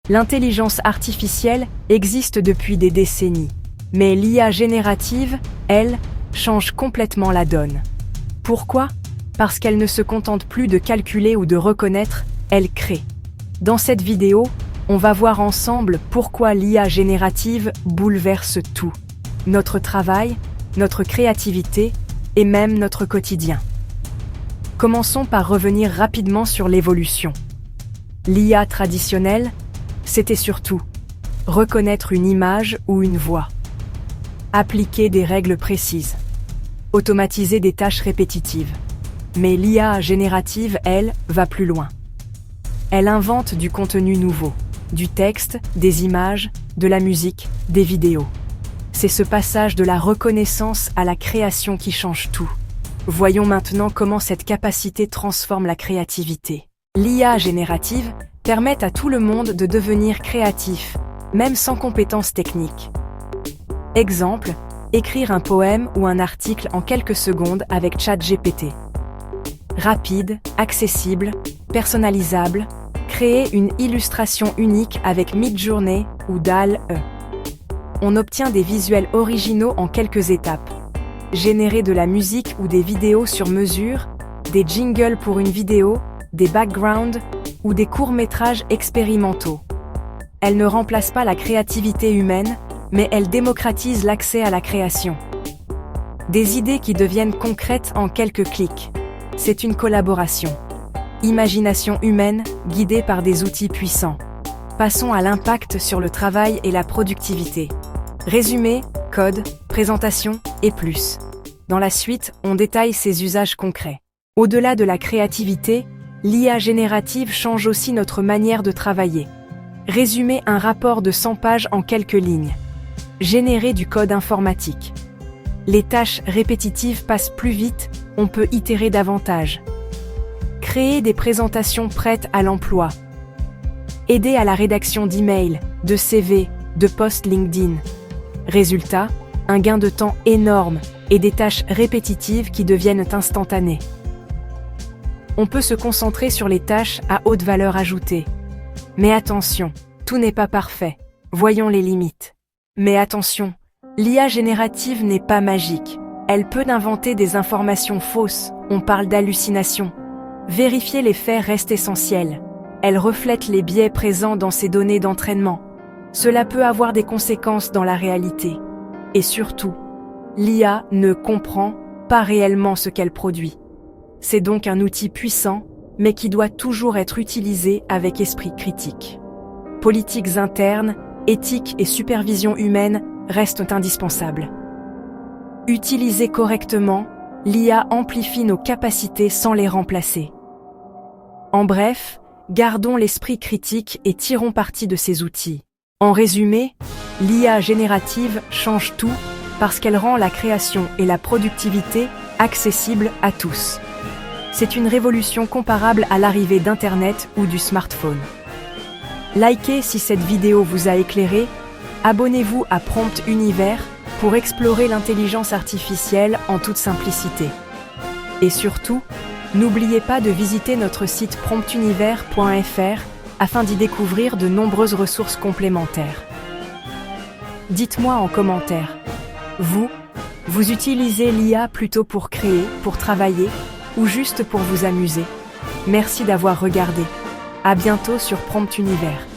L'intelligence artificielle existe depuis des décennies, mais l'IA générative, elle, change complètement la donne. Pourquoi ? Parce qu'elle ne se contente plus de calculer ou de reconnaître, elle crée. Dans cette vidéo, on va voir ensemble pourquoi l'IA générative bouleverse tout. Notre travail, notre créativité et même notre quotidien. Commençons par revenir rapidement sur l'évolution. L'IA traditionnelle, c'était surtout reconnaître une image ou une voix, appliquer des règles précises, automatiser des tâches répétitives. Mais l'IA générative, elle, va plus loin. Elle invente du contenu nouveau, du texte, des images, de la musique, des vidéos. C'est ce passage de la reconnaissance à la création qui change tout. Voyons maintenant comment cette capacité transforme la créativité. L'IA générative permet à tout le monde de devenir créatif, même sans compétences techniques. Exemple, écrire un poème ou un article en quelques secondes avec ChatGPT. Rapide, accessible, personnalisable, créer une illustration unique avec Midjourney ou DALL-E. On obtient des visuels originaux en quelques étapes. Générer de la musique ou des vidéos sur mesure, des jingles pour une vidéo, des backgrounds ou des courts-métrages expérimentaux. Elle ne remplace pas la créativité humaine, mais elle démocratise l'accès à la création. Des idées qui deviennent concrètes en quelques clics. C'est une collaboration. Imagination humaine, guidée par des outils puissants. Passons à l'impact sur le travail et la productivité. Résumé, code, présentation et plus. Dans la suite, on détaille ses usages concrets. Au-delà de la créativité, l'IA générative change aussi notre manière de travailler. Résumer un rapport de 100 pages en quelques lignes. Générer du code informatique. Les tâches répétitives passent plus vite, on peut itérer davantage. Créer des présentations prêtes à l'emploi. Aider à la rédaction d'emails, de CV, de posts LinkedIn. Résultat, un gain de temps énorme et des tâches répétitives qui deviennent instantanées. On peut se concentrer sur les tâches à haute valeur ajoutée. Mais attention, tout n'est pas parfait. Voyons les limites. Mais attention, l'IA générative n'est pas magique. Elle peut inventer des informations fausses, on parle d'hallucination. Vérifier les faits reste essentiel. Elle reflète les biais présents dans ses données d'entraînement. Cela peut avoir des conséquences dans la réalité. Et surtout, l'IA ne comprend pas réellement ce qu'elle produit. C'est donc un outil puissant, mais qui doit toujours être utilisé avec esprit critique. Politiques internes, éthique et supervision humaine restent indispensables. Utilisée correctement, l'IA amplifie nos capacités sans les remplacer. En bref, gardons l'esprit critique et tirons parti de ces outils. En résumé, l'IA générative change tout parce qu'elle rend la création et la productivité accessibles à tous. C'est une révolution comparable à l'arrivée d'Internet ou du smartphone. Likez si cette vidéo vous a éclairé, abonnez-vous à Prompt Univers pour explorer l'intelligence artificielle en toute simplicité. Et surtout, n'oubliez pas de visiter notre site promptunivers.fr afin d'y découvrir de nombreuses ressources complémentaires. Dites-moi en commentaire, vous utilisez l'IA plutôt pour créer, pour travailler ou juste pour vous amuser? Merci d'avoir regardé. À bientôt sur Prompt Univers.